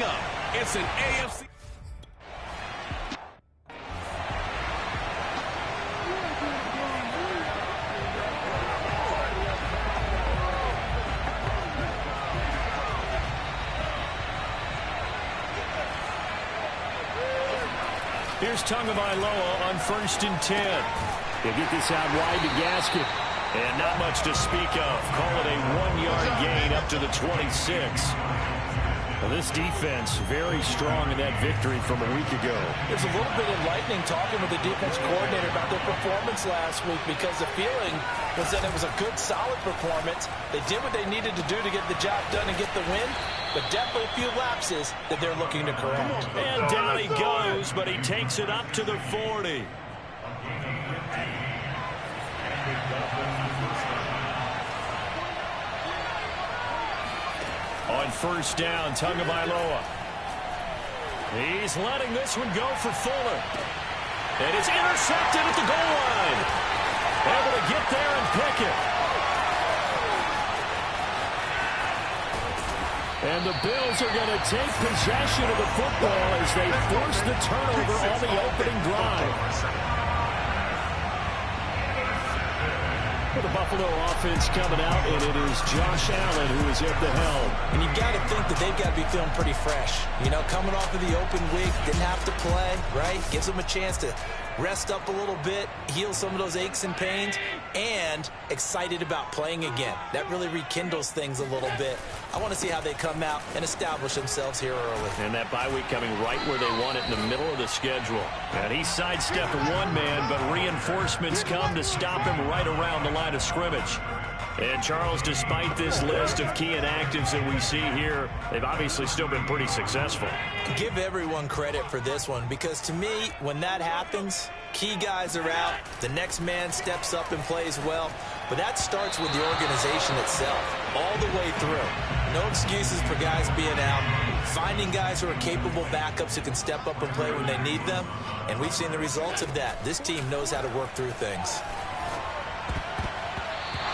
up, it's an AFC. Here's Tagovailoa on 1st and 10. He'll get this out wide to Gaskin. And not much to speak of. Call it a 1-yard gain up to the 26. Well, this defense very strong in that victory from a week ago. There's a little bit enlightening talking with the defense coordinator about their performance last week, because the feeling was that it was a good, solid performance. They did what they needed to do to get the job done and get the win, but definitely a few lapses that they're looking to correct. And down he goes, but he takes it up to the 40. On 1st down, Tagovailoa. He's letting this one go for Fuller. And it's intercepted at the goal line. Able to get there and pick it. And the Bills are going to take possession of the football as they force the turnover on the opening drive. The Buffalo offense coming out, and it is Josh Allen who is at the helm. And you've got to think that they've got to be feeling pretty fresh. You know, coming off of the open week, didn't have to play, right? Gives them a chance to rest up a little bit, heal some of those aches and pains, and excited about playing again. That really rekindles things a little bit. I want to see how they come out and establish themselves here early. And that bye week coming right where they want it, in the middle of the schedule. And he sidestepped one man, but reinforcements come to stop him right around the line of scrimmage. And Charles, despite this list of key inactives that we see here, they've obviously still been pretty successful. Give everyone credit for this one, because to me, when that happens, key guys are out, the next man steps up and plays well, but that starts with the organization itself, all the way through. No excuses for guys being out, finding guys who are capable backups who can step up and play when they need them, and we've seen the results of that. This team knows how to work through things.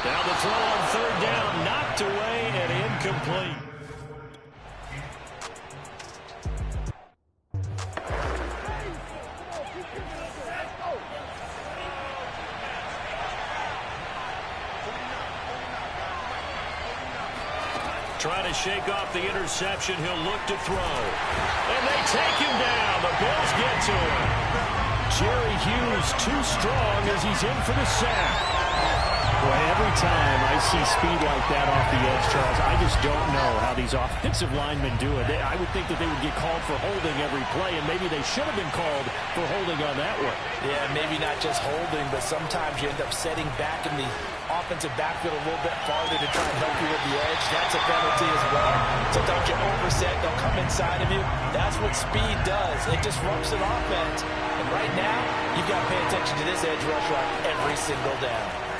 Now the throw on 3rd down, knocked away and incomplete. Trying to shake off the interception, he'll look to throw. And they take him down. The Bills get to him. Jerry Hughes too strong as he's in for the sack. Boy, every time I see speed like that off the edge, Charles, I just don't know how these offensive linemen do it. I would think that they would get called for holding every play, and maybe they should have been called for holding on that one. Yeah, maybe not just holding, but sometimes you end up setting back in the offensive backfield a little bit farther to try and help you with the edge. That's a penalty as well. Sometimes you overset, they'll come inside of you. That's what speed does. It disrupts an offense. And right now, you've got to pay attention to this edge rusher on every single down.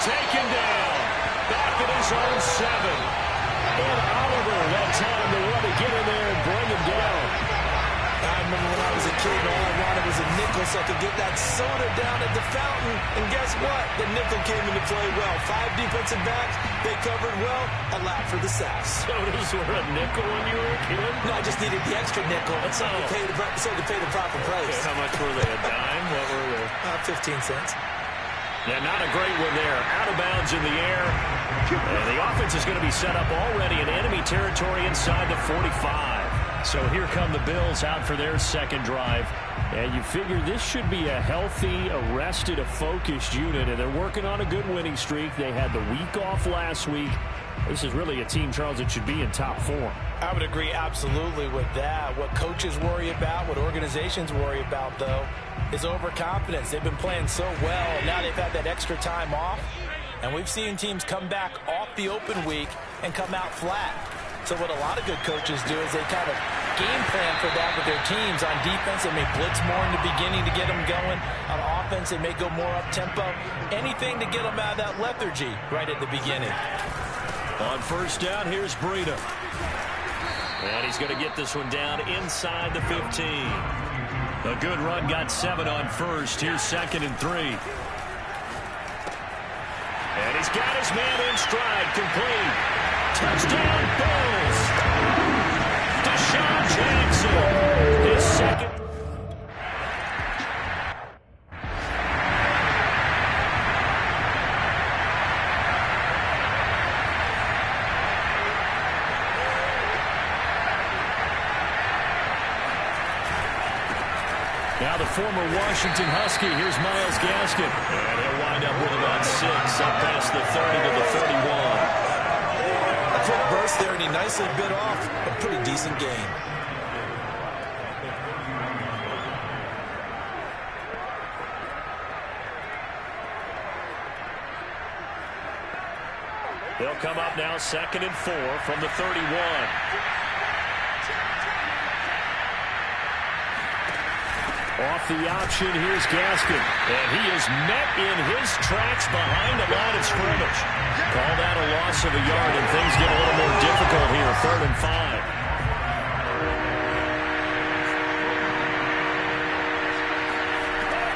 Taken down, back at his own 7. And Oliver, that time to want to get in there and bring him down. I remember when I was a kid, all I wanted was a nickel so I could get that soda down at the fountain. And guess what? The nickel came into play well. 5 defensive backs, they covered well. A lap for the Souths. Sodas were a nickel when you were a kid? No, I just needed the extra nickel so to pay the proper price. Okay, how much were they? A dime? What were they? 15 cents. Yeah, not a great one there. Out of bounds in the air. And the offense is going to be set up already in enemy territory inside the 45. So here come the Bills out for their second drive. And you figure this should be a healthy, a rested, a focused unit. And they're working on a good winning streak. They had the week off last week. This is really a team, Charles, that should be in top form. I would agree absolutely with that. What coaches worry about, what organizations worry about, though, is overconfidence. They've been playing so well, and now they've had that extra time off. And we've seen teams come back off the open week and come out flat. So what a lot of good coaches do is they kind of game plan for that with their teams. On defense, they may blitz more in the beginning to get them going. On offense, they may go more up-tempo. Anything to get them out of that lethargy right at the beginning. On 1st down, here's Breida. And he's going to get this one down inside the 15. A good run, got 7 on 1st. Here's 2nd and 3. And he's got his man in stride, complete. Touchdown, Now the former Washington Husky, here's Myles Gaskin. And he'll wind up with about 6, up past the 30 to the 31. A quick burst there, and he nicely bit off a pretty decent gain. They'll come up now 2nd and 4 from the 31. Off the option, here's Gaskin. And he is met in his tracks behind the line of scrimmage. Call that a loss of a yard, and things get a little more difficult here. 3rd and 5.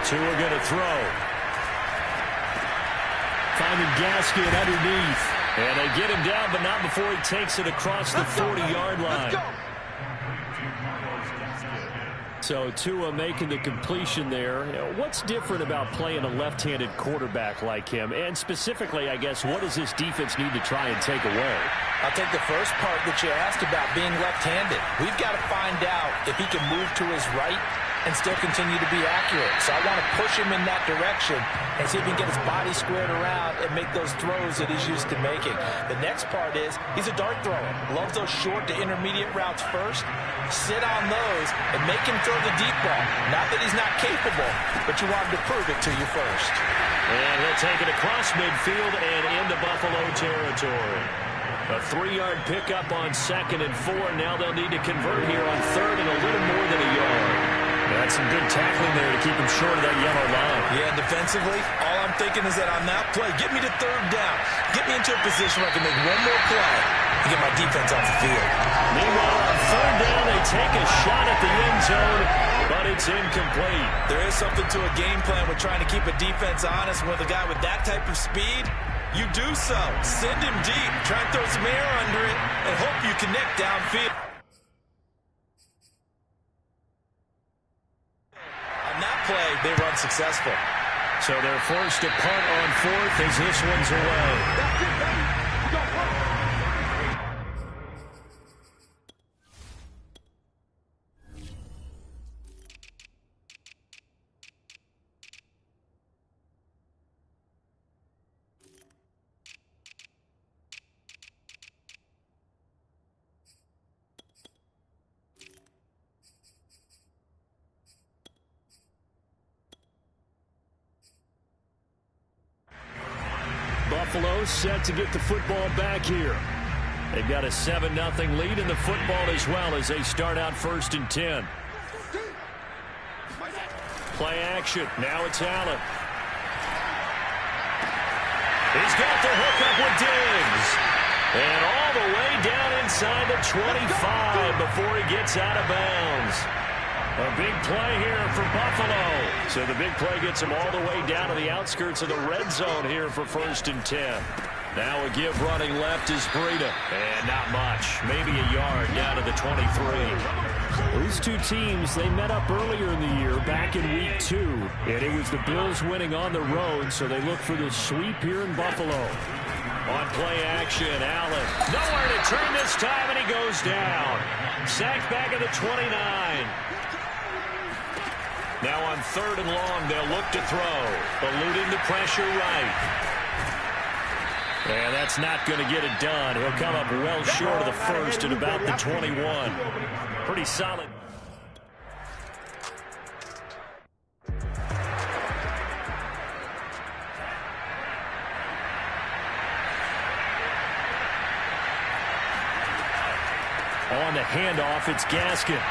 Tua going to throw. Finding Gaskin underneath. And they get him down, but not before he takes it across the 40-yard line. So Tua making the completion there. What's different about playing a left-handed quarterback like him? And specifically, I guess, what does this defense need to try and take away? I'll take the first part that you asked about being left-handed. We've got to find out if he can move to his right and still continue to be accurate. So I want to push him in that direction and see if he can get his body squared around and make those throws that he's used to making. The next part is he's a dart thrower. Loves those short to intermediate routes first. Sit on those and make him throw the deep ball. Not that he's not capable, but you want him to prove it to you first. And he'll take it across midfield and into Buffalo territory. A 3-yard pickup on 2nd and 4. Now they'll need to convert here on 3rd and a little more than a yard. That's some good tackling there to keep him short of that yellow line. Yeah, defensively, all I'm thinking is that on that play, get me to 3rd down. Get me into a position where I can make one more play and get my defense off the field. Meanwhile, on 3rd down, they take a shot at the end zone, but it's incomplete. There is something to a game plan with trying to keep a defense honest. With a guy with that type of speed, you do so. Send him deep. Try and throw some air under it and hope you connect downfield. Play, they run successful. So they're forced to punt on 4th as this one's away. Buffalo set to get the football back here. They've got a 7-0 lead in the football as well as they start out 1st and 10. Play action. Now it's Allen. He's got the hookup with Diggs. And all the way down inside the 25 before he gets out of bounds. A big play here for Buffalo. So the big play gets him all the way down to the outskirts of the red zone here for 1st and 10. Now a give running left is Breida. And not much. Maybe a yard down to the 23. These two teams, they met up earlier in the year back in week 2. And it was the Bills winning on the road, so they look for the sweep here in Buffalo. On play action, Allen. Nowhere to turn this time, and he goes down. Sacked back at the 29. Now on 3rd and long, they'll look to throw. Eluding the pressure right. And that's not going to get it done. He'll come up well short of the 1st at about the 21. Pretty solid. On the handoff, it's Gaskin.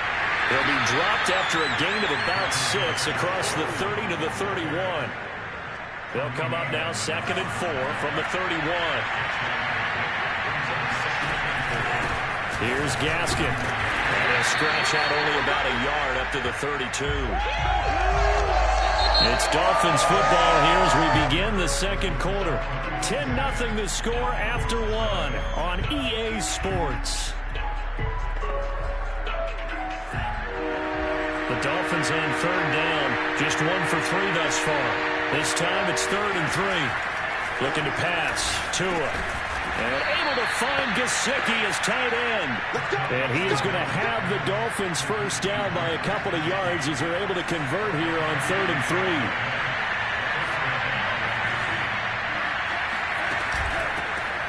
He'll be dropped after a gain of about 6 across the 30 to the 31. They'll come up now 2nd and 4 from the 31. Here's Gaskin. And he'll scratch out only about a yard up to the 32. It's Dolphins football here as we begin the 2nd quarter. 10-0 the score after 1 on EA Sports. The Dolphins on 3rd down. Just 1 for 3 thus far. This time it's 3rd and 3. Looking to pass. Tua. And able to find Gesicki as tight end. And he is going to have the Dolphins first down by a couple of yards as they're able to convert here on 3rd and 3.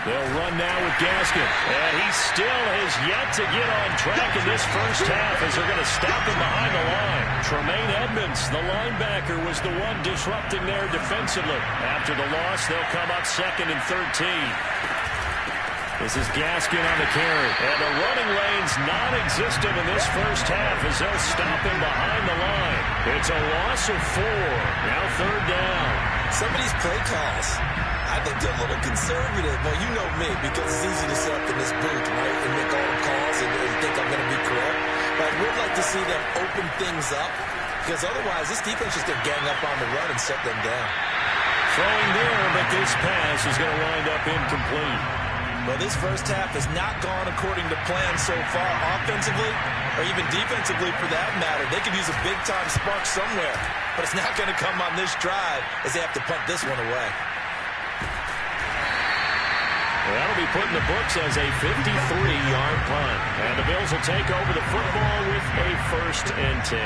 They'll run now with Gaskin. And he still has yet to get on track in this first half as they're going to stop him behind the line. Tremaine Edmonds, the linebacker, was the one disrupting there defensively. After the loss, they'll come up 2nd and 13. This is Gaskin on the carry. And the running lane's non-existent in this first half as they'll stop him behind the line. It's a loss of 4. Now 3rd down. Some of these play calls, I think they're a little conservative. Well, you know me, because it's easy to sit up in this booth, right, and make all the calls and think I'm going to be correct. But I would like to see them open things up, because otherwise this defense is going to gang up on the run and set them down. Throwing there, but this pass is going to wind up incomplete. Well, this first half has not gone according to plan so far, offensively or even defensively for that matter. They could use a big-time spark somewhere, but it's not going to come on this drive as they have to punt this one away. Well, that'll be put in the books as a 53-yard punt. And the Bills will take over the football with a 1st and 10.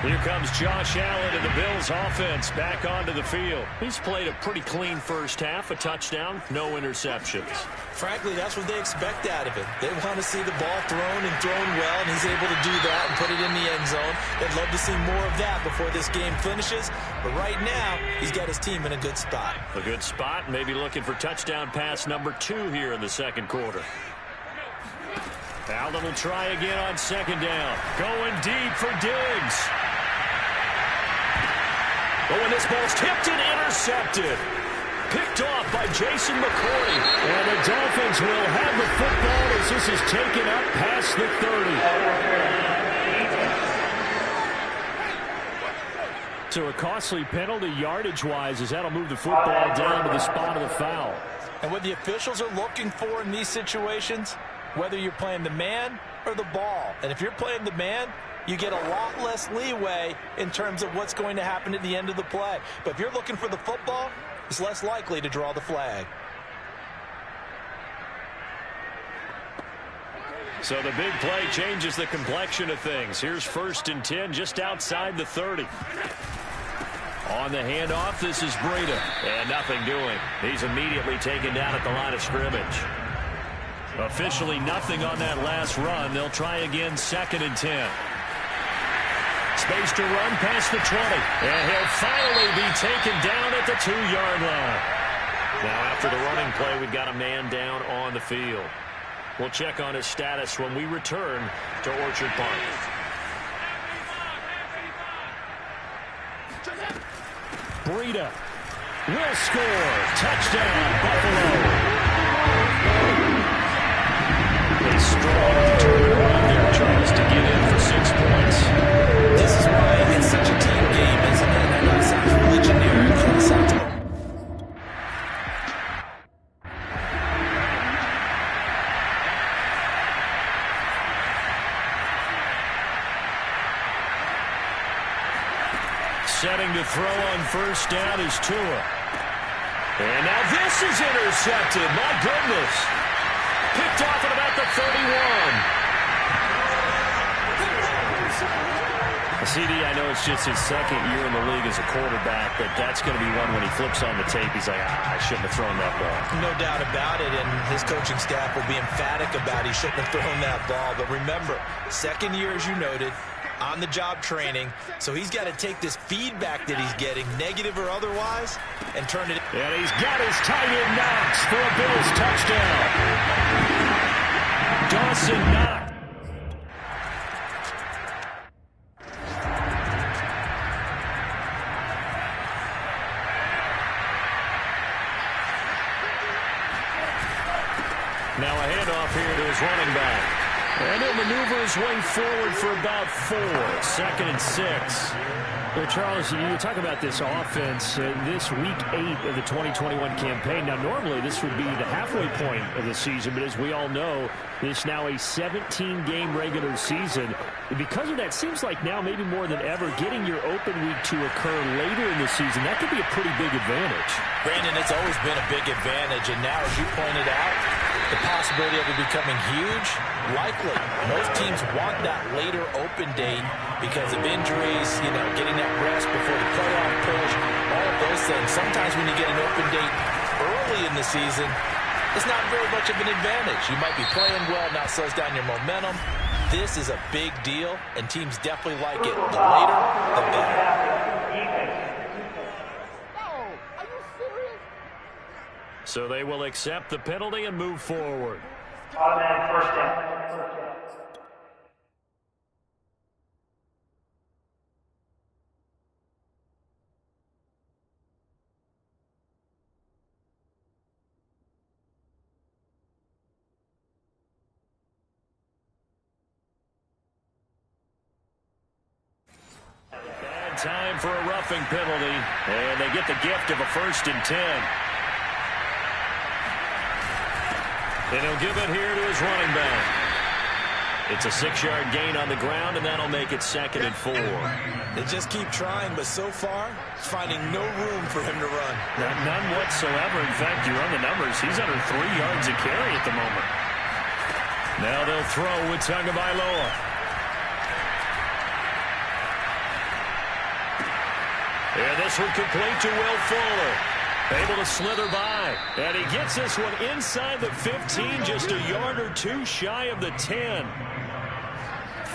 Here comes Josh Allen and the Bills offense back onto the field. He's played a pretty clean first half, a touchdown, no interceptions. Frankly, that's what they expect out of him. They want to see the ball thrown and thrown well, and he's able to do that and put it in the end zone. They'd love to see more of that before this game finishes. But right now, he's got his team in a good spot. A good spot, maybe looking for touchdown pass number 2 here in the 2nd quarter. Allen will try again on 2nd down. Going deep for Diggs. But when this ball's tipped and intercepted. Picked off by Jason McCourty. And the Dolphins will have the football as this is taken up past the 30. So a costly penalty yardage-wise as that'll move the football down to the spot of the foul. And what the officials are looking for in these situations, whether you're playing the man or the ball. And if you're playing the man, you get a lot less leeway in terms of what's going to happen at the end of the play. But if you're looking for the football, it's less likely to draw the flag. So the big play changes the complexion of things. Here's 1st and 10 just outside the 30. On the handoff, this is Breida. And nothing doing. He's immediately taken down at the line of scrimmage. Officially nothing on that last run. They'll try again 2nd and 10. Space to run past the 20. And he'll finally be taken down at the 2-yard line. Now after the running play, we've got a man down on the field. We'll check on his status when we return to Orchard Park. Breida will score. Touchdown, Buffalo. A strong, determined run there, Charles, to get in for 6 points. This is why it's such a team game, isn't it? I know it sounds really generic. It sounds setting to throw on 1st down is Tua. And now this is intercepted. My goodness. Picked off at about the 31. CD, I know it's just his 2nd year in the league as a quarterback, but that's going to be one when he flips on the tape. He's like, I shouldn't have thrown that ball. No doubt about it, and his coaching staff will be emphatic about he shouldn't have thrown that ball. But remember, 2nd year, as you noted, on-the-job training, so he's got to take this feedback that he's getting, negative or otherwise, and turn it. And he's got his tight end Knox for a Bills touchdown. Dawson Knox. Now a handoff here to his running back. And he'll maneuver his way forward for about 4. 2nd and 6. Well, Charles, you talk about this offense, this week 8 of the 2021 campaign. Now, normally this would be the halfway point of the season, but as we all know, this now a 17-game regular season. And because of that, seems like now maybe more than ever, getting your open week to occur later in the season, that could be a pretty big advantage. Brandon, it's always been a big advantage, and now, as you pointed out, The possibility of it becoming huge? Likely. Most teams want that later open date because of injuries, getting that rest before the playoff push, all of those things. Sometimes when you get an open date early in the season, it's not very much of an advantage. You might be playing well, now slows down your momentum. This is a big deal, and teams definitely like it. The later, the better. So they will accept the penalty and move forward. Automatic first down. Bad time for a roughing penalty, and they get the gift of a 1st and 10. And he'll give it here to his running back. It's a 6-yard gain on the ground, and that'll make it 2nd and 4. They just keep trying, but so far, finding no room for him to run. None whatsoever. In fact, you run the numbers. He's under 3 yards a carry at the moment. Now they'll throw with Tagovailoa. And this one complete to Will Fuller. Able to slither by. And he gets this one inside the 15, just a yard or two shy of the 10.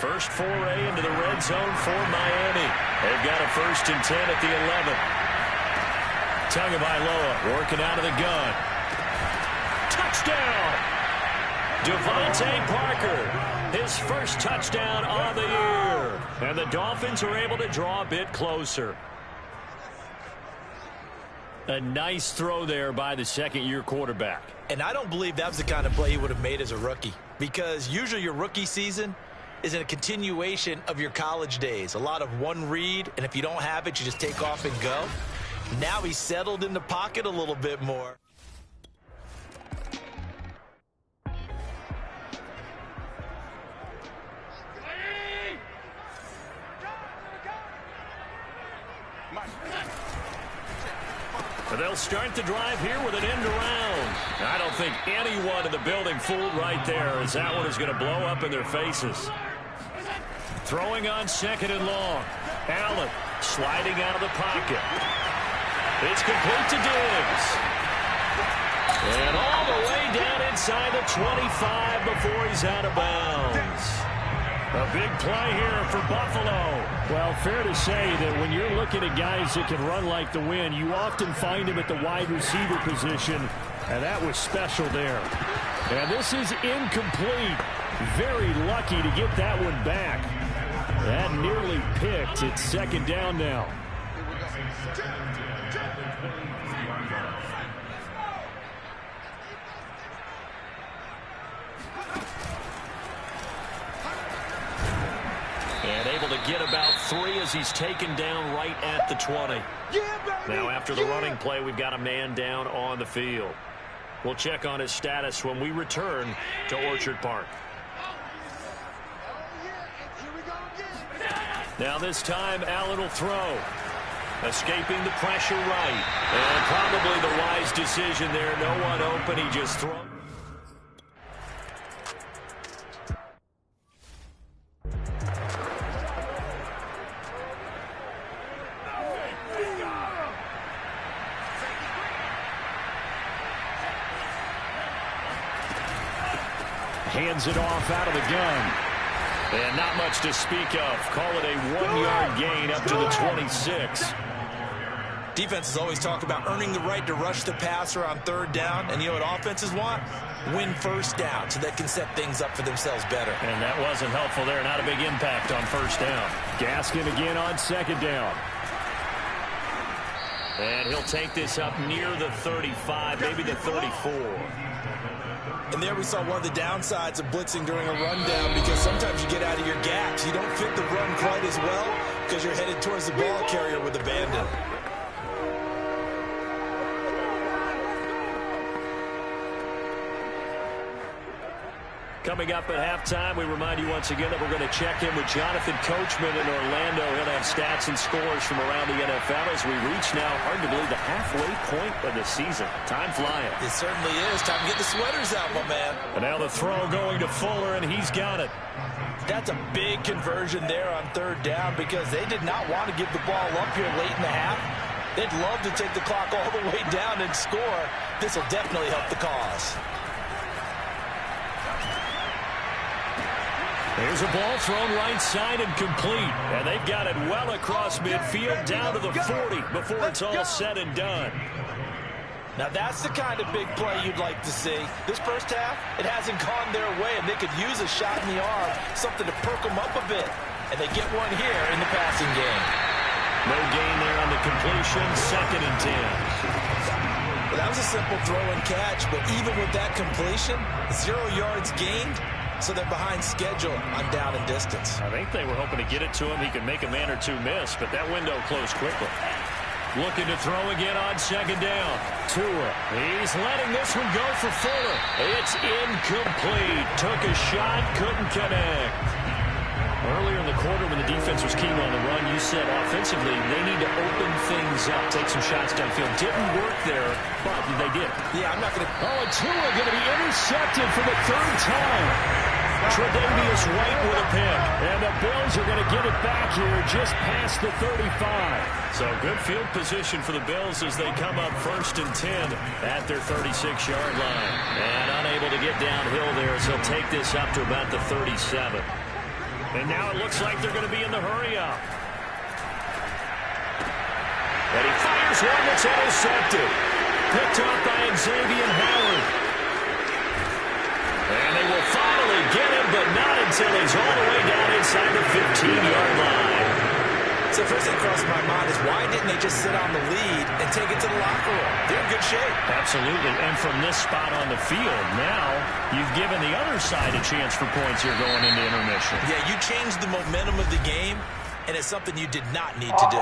First foray into the red zone for Miami. They've got a 1st and 10 at the 11. Tagovailoa working out of the gun. Touchdown! Devontae Parker, his first touchdown on the year. And the Dolphins are able to draw a bit closer. A nice throw there by the 2nd-year quarterback. And I don't believe that was the kind of play he would have made as a rookie, because usually your rookie season is in a continuation of your college days. A lot of one read, and if you don't have it, you just take off and go. Now he's settled in the pocket a little bit more. They'll start the drive here with an end around. I don't think anyone in the building fooled right there, as that one is going to blow up in their faces. Throwing on 2nd and long. Allen sliding out of the pocket. It's complete to Diggs. And all the way down inside the 25 before he's out of bounds. A big play here for Buffalo. Well, fair to say that when you're looking at guys that can run like the wind, you often find him at the wide receiver position, and that was special there. And this is incomplete. Very lucky to get that one back. That nearly picked. It's 2nd down now. And able to get about 3 as he's taken down right at the 20. Now after the running play, we've got a man down on the field. We'll check on his status when we return to Orchard Park. Now this time, Allen will throw. Escaping the pressure right. And probably the wise decision there. No one open. He just throws. Hands it off out of the gun. And not much to speak of. Call it a 1-yard gain up to the 26. Defenses always talk about earning the right to rush the passer on 3rd down. And you know what offenses want? Win 1st down so they can set things up for themselves better. And that wasn't helpful there. Not a big impact on 1st down. Gaskin again on 2nd down. And he'll take this up near the 35, maybe the 34. And there we saw one of the downsides of blitzing during a rundown, because sometimes you get out of your gaps. You don't fit the run quite as well because you're headed towards the ball carrier with abandon. Coming up at halftime, we remind you once again that we're going to check in with Jonathan Coachman in Orlando. He'll have stats and scores from around the NFL as we reach now, hard to believe, the halfway point of the season. Time flying. It certainly is. Time to get the sweaters out, my man. And now the throw going to Fuller, and he's got it. That's a big conversion there on third down because they did not want to give the ball up here late in the half. They'd love to take the clock all the way down and score. This will definitely help the cause. There's a ball thrown right side and complete. And they've got it well across midfield down to the 40 before it's all said and done. Now that's the kind of big play you'd like to see. This first half, it hasn't gone their way, and they could use a shot in the arm, something to perk them up a bit. And they get one here in the passing game. No gain there on the completion, 2nd and 10. Well, that was a simple throw and catch, but even with that completion, 0 yards gained. So they're behind schedule on down and distance. I think they were hoping to get it to him. He could make a man or two miss, but that window closed quickly. Looking to throw again on 2nd down. Tua. He's letting this one go for Fuller. It's incomplete. Took a shot, couldn't connect. Earlier in the quarter when the defense was keen on the run, you said offensively they need to open things up, take some shots downfield. Didn't work there, but they did. Yeah, I'm not going to... Oh, and Tua going to be intercepted for the 3rd time. Tre'Davious White with a pick. And the Bills are going to get it back here just past the 35. So good field position for the Bills as they come up 1st and 10 at their 36-yard line. And unable to get downhill there as he'll take this up to about the 37. And now it looks like they're going to be in the hurry-up. And he fires one that's intercepted. Picked off by Xavier Howard. And they will finally get him, but not until he's all the way down inside the 15-yard line. So first thing crossed my mind is why didn't they just sit on the lead and take it to the locker room? They're in good shape. Absolutely. And from this spot on the field, now you've given the other side a chance for points here going into intermission. Yeah, you changed the momentum of the game, and it's something you did not need to do.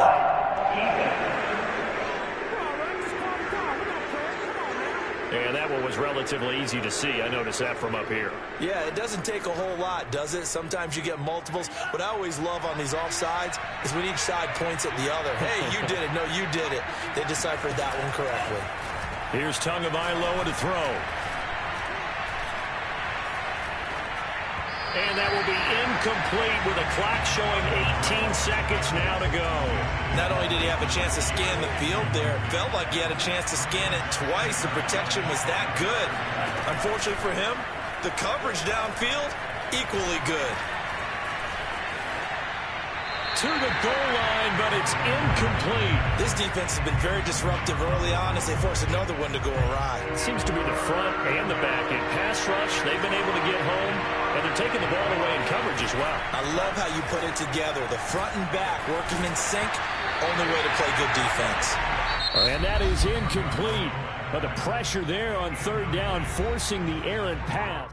And that one was relatively easy to see. I noticed that from up here. Yeah, it doesn't take a whole lot, does it? Sometimes you get multiples. What I always love on these offsides is when each side points at the other. Hey, you did it. No, you did it. They deciphered that one correctly. Here's Tagovailoa to throw. And that will be incomplete with a clock showing 18 seconds now to go. Not only did he have a chance to scan the field there, felt like he had a chance to scan it twice. The protection was that good. Unfortunately for him, the coverage downfield, equally good. To the goal line, but it's incomplete. This defense has been very disruptive early on as they force another one to go awry. It seems to be the front and the back. In pass rush, they've been able to get home, and they're taking the ball away in coverage as well. I love how you put it together. The front and back working in sync, only way to play good defense. And that is incomplete. But the pressure there on 3rd down, forcing the errant pass.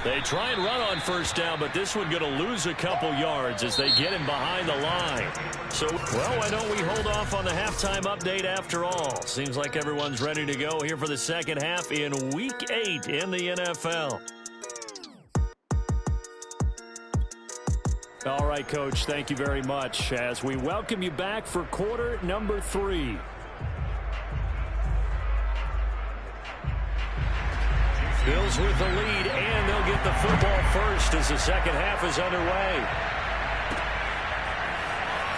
They try and run on 1st down, but this one going to lose a couple yards as they get him behind the line. So, well, why don't we hold off on the halftime update after all? Seems like everyone's ready to go here for the 2nd half in Week 8 in the NFL. All right, Coach, thank you very much as we welcome you back for quarter number 3. Bills with the lead, and they'll get the football first as the 2nd half is underway.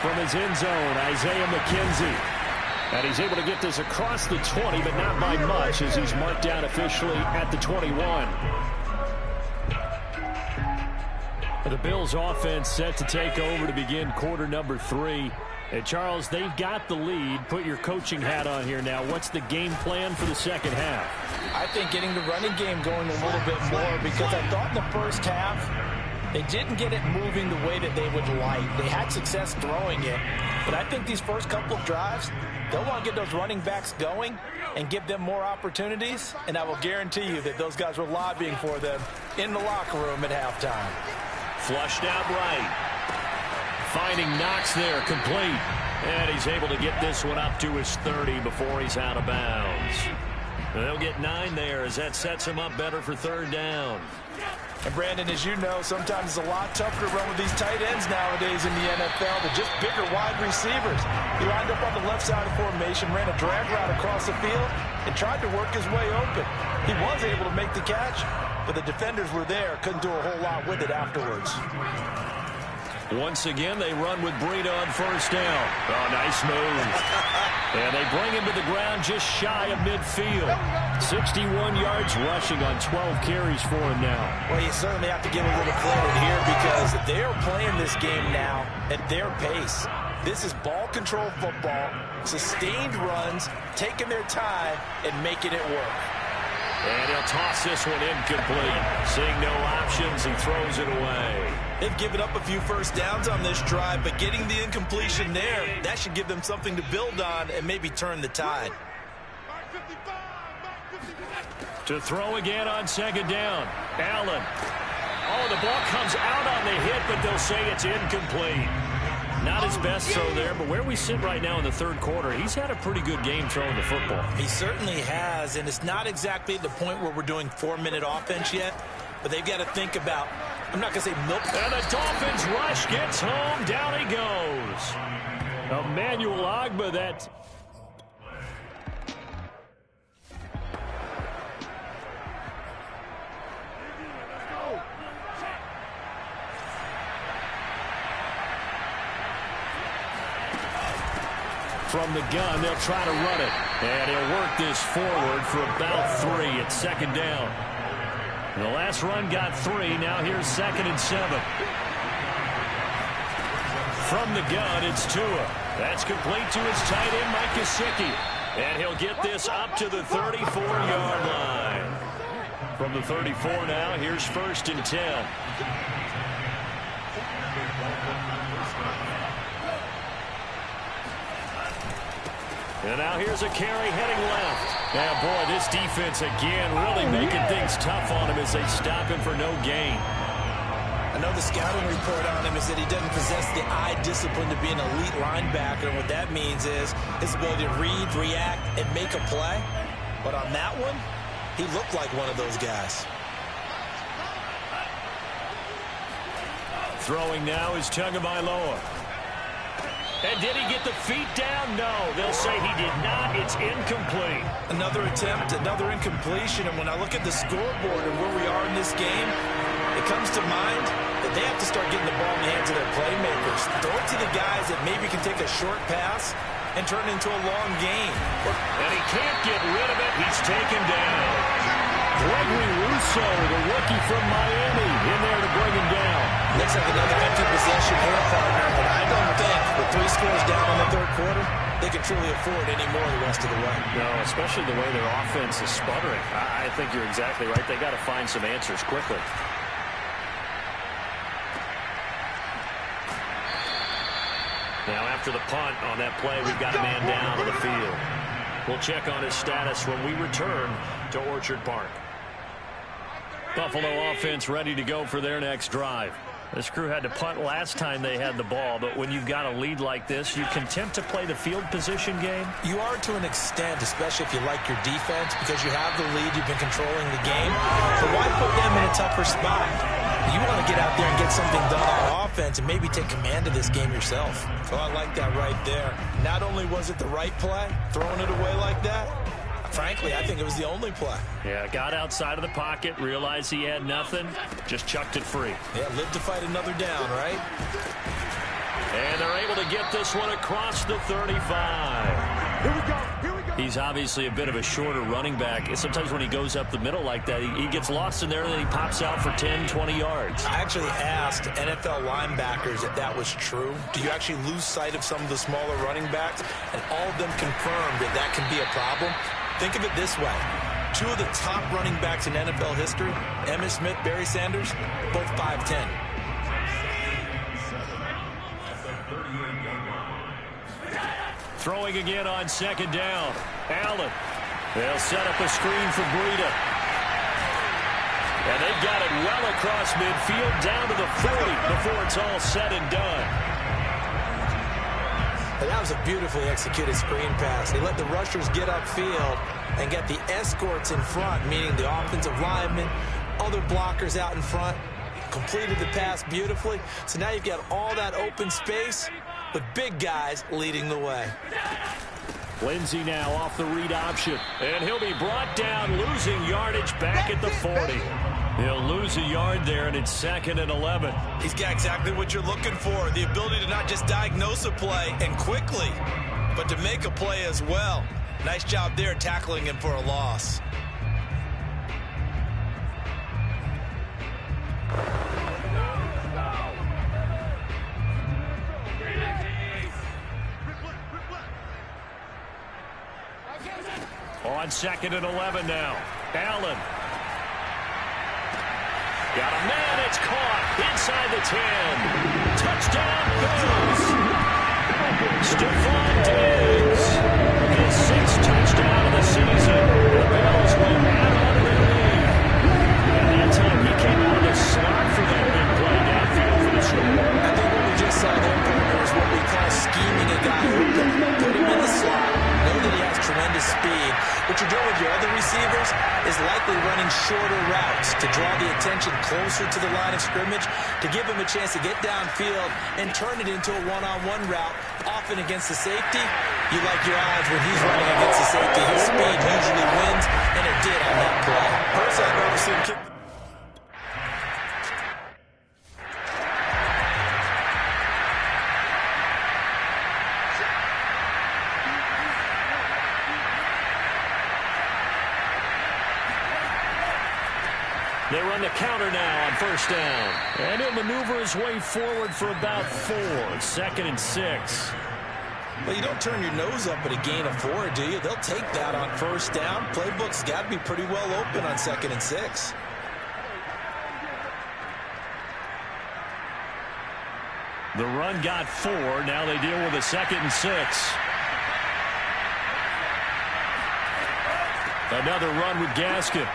From his end zone, Isaiah McKenzie. And he's able to get this across the 20, but not by much as he's marked down officially at the 21. The Bills offense set to take over to begin quarter number 3. Hey, Charles, they've got the lead. Put your coaching hat on here now. What's the game plan for the second half? I think getting the running game going a little bit more, because I thought in the first half they didn't get it moving the way that they would like. They had success throwing it, but I think these first couple of drives, they'll want to get those running backs going and give them more opportunities, and I will guarantee you that those guys were lobbying for them in the locker room at halftime. Flushed out right. Finding Knox there, complete. And he's able to get this one up to his 30 before he's out of bounds. They'll get 9 there as that sets him up better for third down. And Brandon, as you know, sometimes it's a lot tougher to run with these tight ends nowadays in the NFL than just bigger wide receivers. He lined up on the left side of formation, ran a drag route across the field, and tried to work his way open. He was able to make the catch, but the defenders were there, couldn't do a whole lot with it afterwards. Once again, they run with Breida on first down. Oh, nice move. And they bring him to the ground just shy of midfield. 61 yards rushing on 12 carries for him now. Well, you certainly have to give a little credit here because they are playing this game now at their pace. This is ball control football, sustained runs, taking their time, and making it work. And he'll toss this one incomplete. Seeing no options, he throws it away. They've given up a few first downs on this drive, but getting the incompletion there, that should give them something to build on and maybe turn the tide. To throw again on second down. Allen. Oh, the ball comes out on the hit, but they'll say it's incomplete. Not his best throw there, but where we sit right now in the third quarter, he's had a pretty good game throwing the football. He certainly has, and it's not exactly the point where we're doing 4-minute offense yet, but they've got to think about, I'm not going to say milk. And the Dolphins rush gets home. Down he goes. Emmanuel Ogbah, that... From the gun, they'll try to run it. And he'll work this forward for about 3 at second down. And the last run got 3. Now here's 2nd and 7. From the gun, it's Tua. That's complete to his tight end, Mike Gesicki. And he'll get this up to the 34-yard line. From the 34 now, here's 1st and 10. And now here's a carry heading left. Now, boy, this defense again really making things tough on him as they stop him for no gain. I know the scouting report on him is that he doesn't possess the eye discipline to be an elite linebacker. And what that means is his ability to read, react, and make a play. But on that one, he looked like one of those guys. Throwing now is Tagovailoa. And did he get the feet down? No. They'll say he did not. It's incomplete. Another attempt, another incompletion. And when I look at the scoreboard and where we are in this game, it comes to mind that they have to start getting the ball in the hands of their playmakers. Throw it to the guys that maybe can take a short pass and turn it into a long gain. And he can't get rid of it. He's taken down. Gregory Rousseau, the rookie from Miami, in there to bring him down. Looks like another empty possession here, partner, but I don't think with 3 scores down in the third quarter, they can truly afford any more the rest of the way. No, especially the way their offense is sputtering. I think you're exactly right. They got to find some answers quickly. Now after the punt on that play, we've got a man down on the field. We'll check on his status when we return to Orchard Park. Buffalo offense ready to go for their next drive. This crew had to punt last time they had the ball, but when you've got a lead like this, you content to play the field position game? You are to an extent, especially if you like your defense, because you have the lead, you've been controlling the game. But why put them in a tougher spot? You want to get out there and get something done on offense and maybe take command of this game yourself. So I like that right there. Not only was it the right play, throwing it away like that, frankly, I think it was the only play. Yeah, got outside of the pocket, realized he had nothing, just chucked it free. Yeah, live to fight another down, right? And they're able to get this one across the 35. Here we go. Here we go. He's obviously a bit of a shorter running back. Sometimes when he goes up the middle like that, he gets lost in there and then he pops out for 10, 20 yards. I actually asked NFL linebackers if that was true. Do you actually lose sight of some of the smaller running backs? And all of them confirmed that that can be a problem. Think of it this way. Two of the top running backs in NFL history, Emmitt Smith, Barry Sanders, both 5'10". Throwing again on second down. Allen. They'll set up a screen for Breida. And they've got it well across midfield down to the 40 before it's all said and done. And that was a beautifully executed screen pass. They let the rushers get upfield and get the escorts in front, meaning the offensive linemen, other blockers out in front. Completed the pass beautifully. So now you've got all that open space with big guys leading the way. Lindsey now off the read option. And he'll be brought down, losing yardage back at the 40. He'll lose a yard there, and it's 2nd and 11. He's got exactly what you're looking for, the ability to not just diagnose a play and quickly, but to make a play as well. Nice job there tackling him for a loss. On 2nd and 11 now. Allen. Got a man, it's caught inside the 10. Touchdown, Bills. Stephon Diggs. His 6th touchdown of the season. The Bills will add on to their lead. And that time he came out of the slot for that big play downfield for the score. I think what we just saw there, partner, is what we call scheming a guy open. Put him in the slot. Know that he has tremendous speed. What you're doing with your other receivers is likely running shorter routes to draw the attention closer to the line of scrimmage, to give him a chance to get downfield and turn it into a one-on-one route, often against the safety. You like your odds when he's running against the safety. His speed usually wins, and it did on that play. Personally, I've never seen him kick. They run the counter now on 1st down. And he'll maneuver his way forward for about 4. 2nd and 6. Well, you don't turn your nose up at a gain of 4, do you? They'll take that on 1st down. Playbook's got to be pretty well open on 2nd and 6. The run got 4. Now they deal with a 2nd and 6. Another run with Gaskin.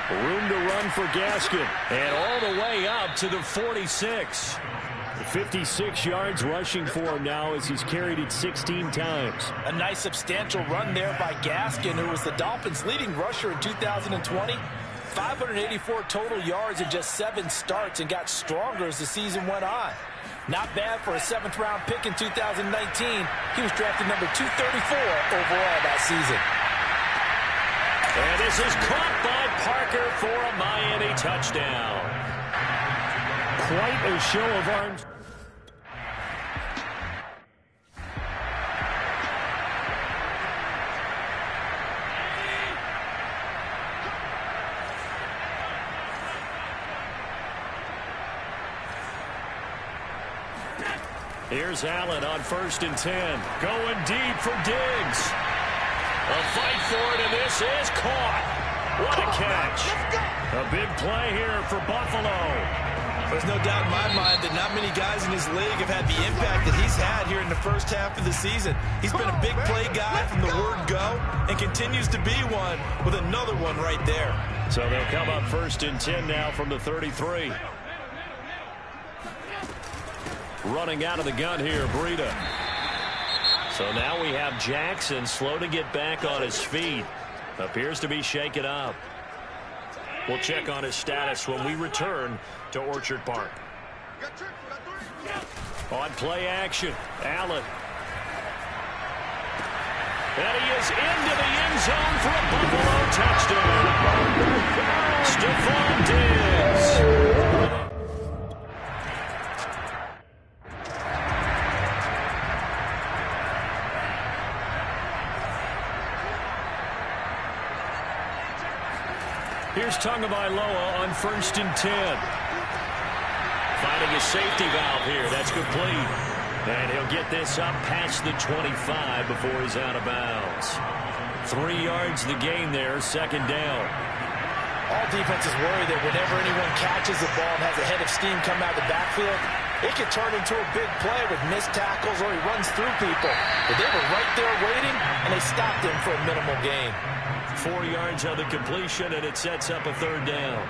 Room to run for Gaskin. And all the way up to the 46. 56 yards rushing for him now as he's carried it 16 times. A nice substantial run there by Gaskin, who was the Dolphins' leading rusher in 2020. 584 total yards in just 7 starts and got stronger as the season went on. Not bad for a 7th-round pick in 2019. He was drafted number 234 overall that season. And this is caught by Parker for a Miami touchdown. Quite a show of arms. Here's Allen on 1st and 10. Going deep for Diggs. A fight for it, and this is caught. What a catch. A big play here for Buffalo. There's no doubt in my mind that not many guys in his league have had the impact that he's had here in the first half of the season. He's been a big play guy from the word go and continues to be one with another one right there. So they'll come up 1st and 10 now from the 33. Running out of the gun here, Breida. So now we have Jackson slow to get back on his feet. Appears to be shaken up. We'll check on his status when we return to Orchard Park. On play action, Allen. And he is into the end zone for a Buffalo touchdown. Stephon Diggs. Here's Tagovailoa on 1st and 10. Finding a safety valve here. That's complete. And he'll get this up past the 25 before he's out of bounds. 3 yards the gain there, 2nd down. All defenses worry that whenever anyone catches the ball and has a head of steam come out of the backfield, it can turn into a big play with missed tackles or he runs through people. But they were right there waiting, and they stopped him for a minimal gain. 4 yards on the completion, and it sets up a 3rd down.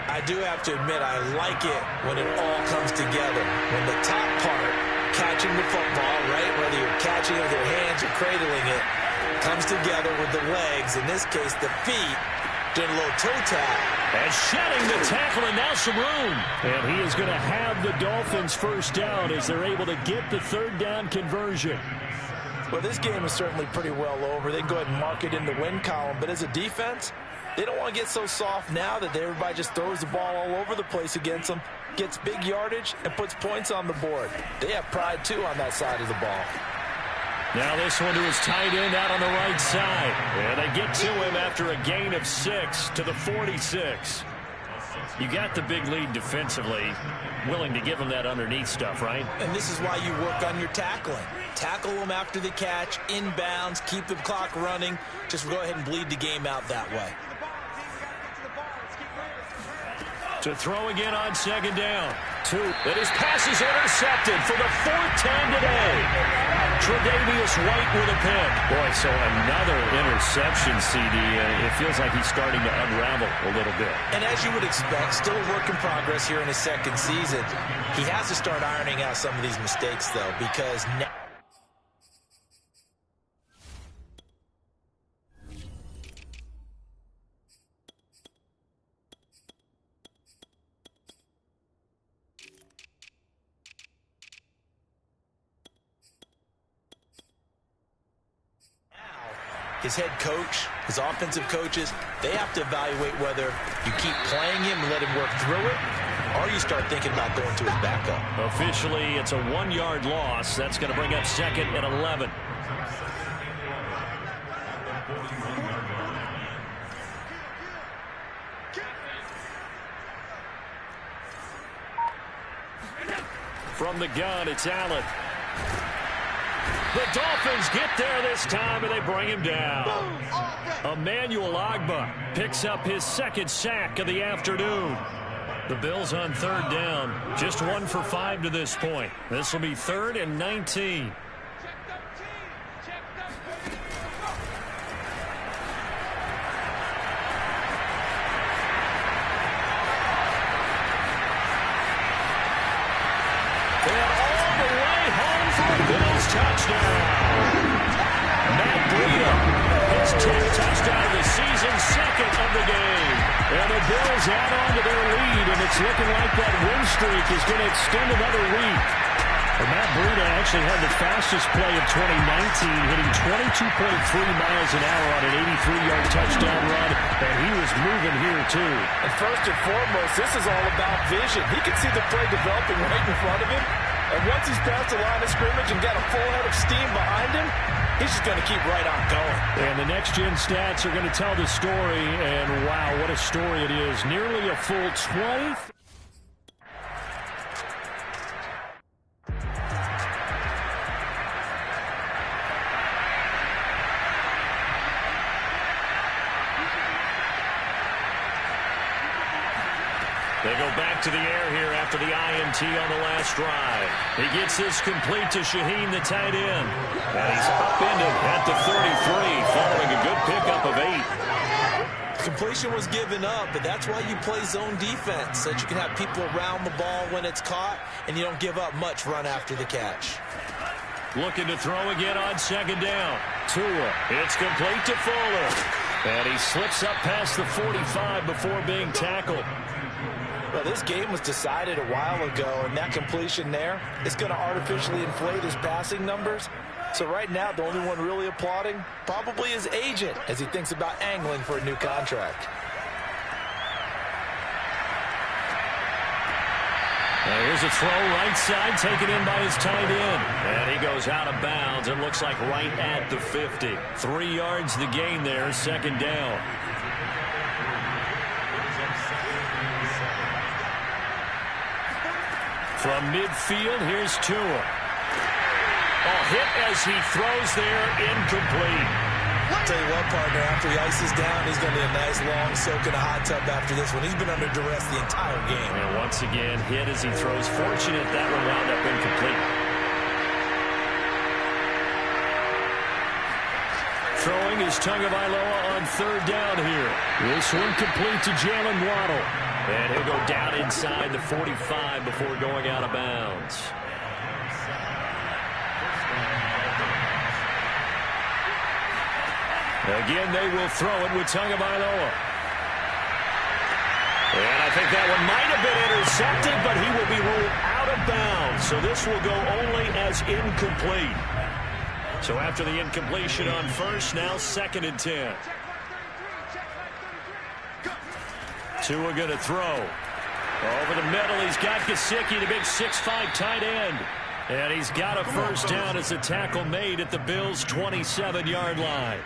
I do have to admit, I like it when it all comes together. When the top part, catching the football, right, whether you're catching it with your hands or cradling it, comes together with the legs, in this case the feet, doing a little toe tap. And shedding the tackle, and now some room. And he is going to have the Dolphins' 1st down as they're able to get the 3rd down conversion. Well, this game is certainly pretty well over. They can go ahead and mark it in the win column, but as a defense, they don't want to get so soft now that everybody just throws the ball all over the place against them, gets big yardage, and puts points on the board. They have pride, too, on that side of the ball. Now this one to his tight end out on the right side. And they get to him after a gain of 6 to the 46. You got the big lead defensively, willing to give him that underneath stuff, right? And this is why you work on your tackling. Tackle them after the catch, inbounds, keep the clock running. Just go ahead and bleed the game out that way. To throw again on 2nd down. 2. And his pass is intercepted for the 4th time today. Tre'Davious White with a pick. Boy, so another interception, CD. It feels like he's starting to unravel a little bit. And as you would expect, still a work in progress here in his 2nd season. He has to start ironing out some of these mistakes, though, because now his head coach, his offensive coaches, they have to evaluate whether you keep playing him and let him work through it, or you start thinking about going to his backup. Officially, it's a 1-yard loss. That's going to bring up 2nd and 11. From the gun, it's Allen. The Dolphins get there this time, and they bring him down. Emmanuel Ogbah picks up his 2nd sack of the afternoon. The Bills on 3rd down. Just 1 for 5 to this point. This will be 3rd and 19. Touchdown. Matt Breida, his 10th touchdown of the season, 2nd of the game. And the Bills add on to their lead, and it's looking like that win streak is going to extend another week. And Matt Breida actually had the fastest play of 2019, hitting 22.3 miles an hour on an 83-yard touchdown run, and he was moving here too. And first and foremost, this is all about vision. He can see the play developing right in front of him. And once he's past the line of scrimmage and got a full head of steam behind him, he's just going to keep right on going. And the next-gen stats are going to tell the story, and wow, what a story it is. Nearly a full 20. They go back to the air here after the INT on the last drive. He gets this complete to Shaheen, the tight end. And he's upended at the 33, following a good pickup of 8. Completion was given up, but that's why you play zone defense, so that you can have people around the ball when it's caught, and you don't give up much run after the catch. Looking to throw again on 2nd down. Tua. It's complete to Fuller. And he slips up past the 45 before being tackled. Well, this game was decided a while ago, and that completion there is going to artificially inflate his passing numbers. So right now, the only one really applauding probably his agent as he thinks about angling for a new contract. Now here's a throw right side, taken in by his tight end. And he goes out of bounds. It looks like right at the 50. 3 yards the gain there, 2nd down. From midfield, here's Tua. Oh, hit as he throws there, incomplete. I'll tell you what, partner, after he ices down, he's going to need a nice long soak in a hot tub after this one. He's been under duress the entire game. And once again, hit as he throws. Fortunate that one wound up incomplete. Throwing is Tagovailoa on third down here. This one complete to Jalen Waddle. And he'll go down inside the 45 before going out of bounds. Again, they will throw it with Tagovailoa. And I think that one might have been intercepted, but he will be ruled out of bounds. So this will go only as incomplete. So after the incompletion on first, now 2nd and 10. Tua going to throw. Over the middle, he's got Gesicki, the big 6'5" tight end. And he's got a first down as a tackle made at the Bills' 27-yard line.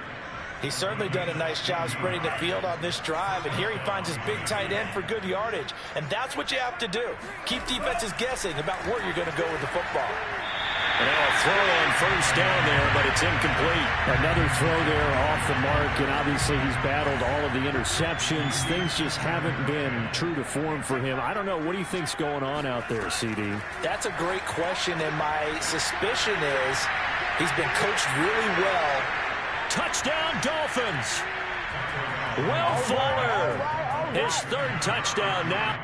He's certainly done a nice job spreading the field on this drive, and here he finds his big tight end for good yardage. And that's what you have to do. Keep defenses guessing about where you're going to go with the football. And now a throw on first down there, but it's incomplete. Another throw there off the mark, and obviously he's battled all of the interceptions. Things just haven't been true to form for him. I don't know. What do you think's going on out there, CD? That's a great question, and my suspicion is he's been coached really well. Touchdown, Dolphins. Will Fuller, his 3rd touchdown now.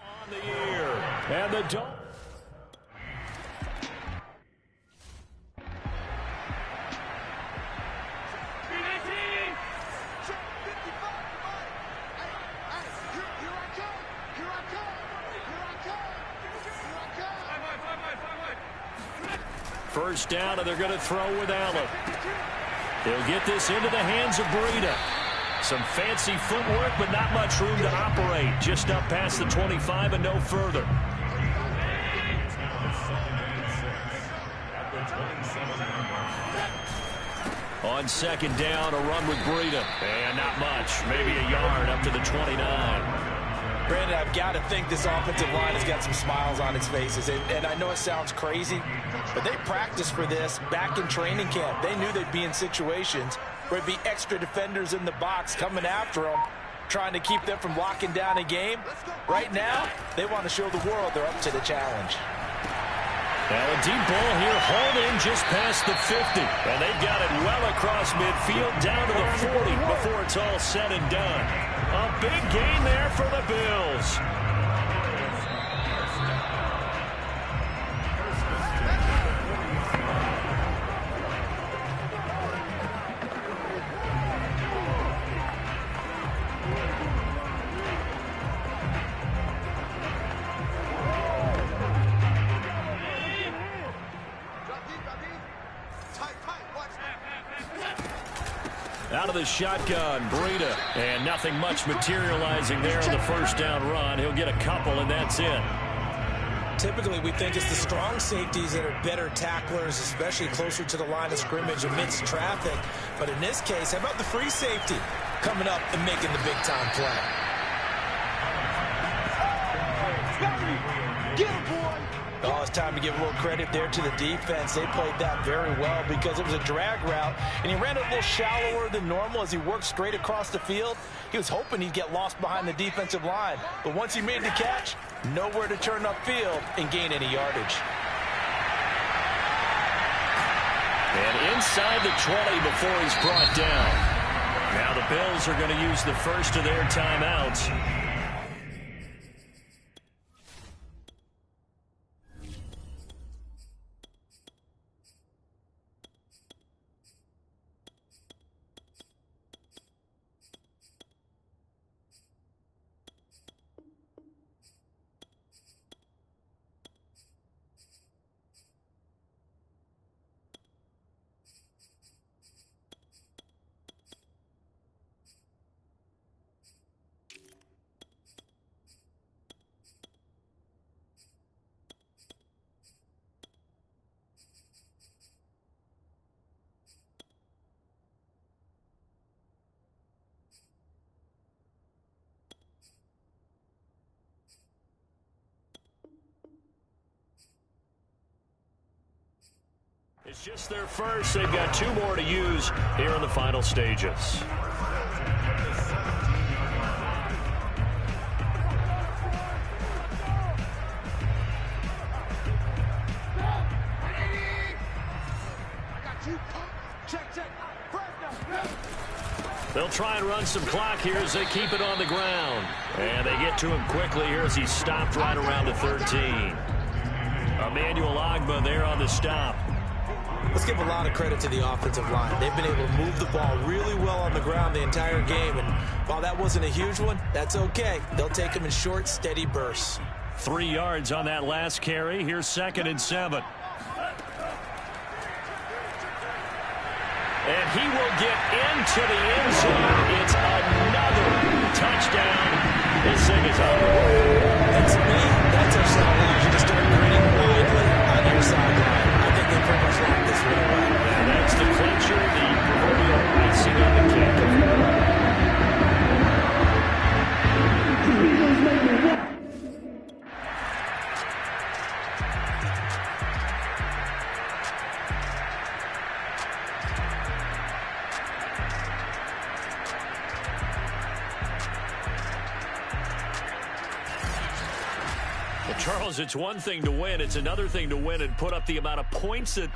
On the year, and the Dolphins. First down, and they're going to throw with Allen. They'll get this into the hands of Breida. Some fancy footwork, but not much room to operate. Just up past the 25 and no further. On 2nd down, a run with Breida. And not much. Maybe a yard up to the 29. Brandon, I've got to think this offensive line has got some smiles on its faces. And I know it sounds crazy, but they practiced for this back in training camp. They knew they'd be in situations where it'd be extra defenders in the box coming after them, trying to keep them from locking down a game. Right now, they want to show the world they're up to the challenge. Now a deep ball here, hauled in just past the 50. And they've got it well across midfield, down to the 40 before it's all said and done. A big gain there for the Bills. Out of the shotgun, Breida, and nothing much materializing there on the first down run. He'll get a couple, and that's it. Typically, we think it's the strong safeties that are better tacklers, especially closer to the line of scrimmage amidst traffic. But in this case, how about the free safety coming up and making the big-time play? Oh, it's time to give a little credit there to the defense. They played that very well because it was a drag route, and he ran it a little shallower than normal as he worked straight across the field. He was hoping he'd get lost behind the defensive line, but once he made the catch, nowhere to turn upfield and gain any yardage. And inside the 20 before he's brought down. Now the Bills are going to use the first of their timeouts. It's just their first. They've got 2 more to use here in the final stages. They'll try and run some clock here as they keep it on the ground. And they get to him quickly here as he's stopped right around the 13. Emmanuel Ogbah there on the stop. Let's give a lot of credit to the offensive line. They've been able to move the ball really well on the ground the entire game. And while that wasn't a huge one, that's okay. They'll take them in short, steady bursts. 3 yards on that last carry. Here's 2nd and 7. And he will get into the end zone. It's another touchdown. This thing is over. And to me, that touchdown allows you to start grinning widely on your sideline. I think they pretty much locked this one away. And that's the clincher, the proverbial icing on the cake. Charles, it's one thing to win. It's another thing to win and put up the amount of points that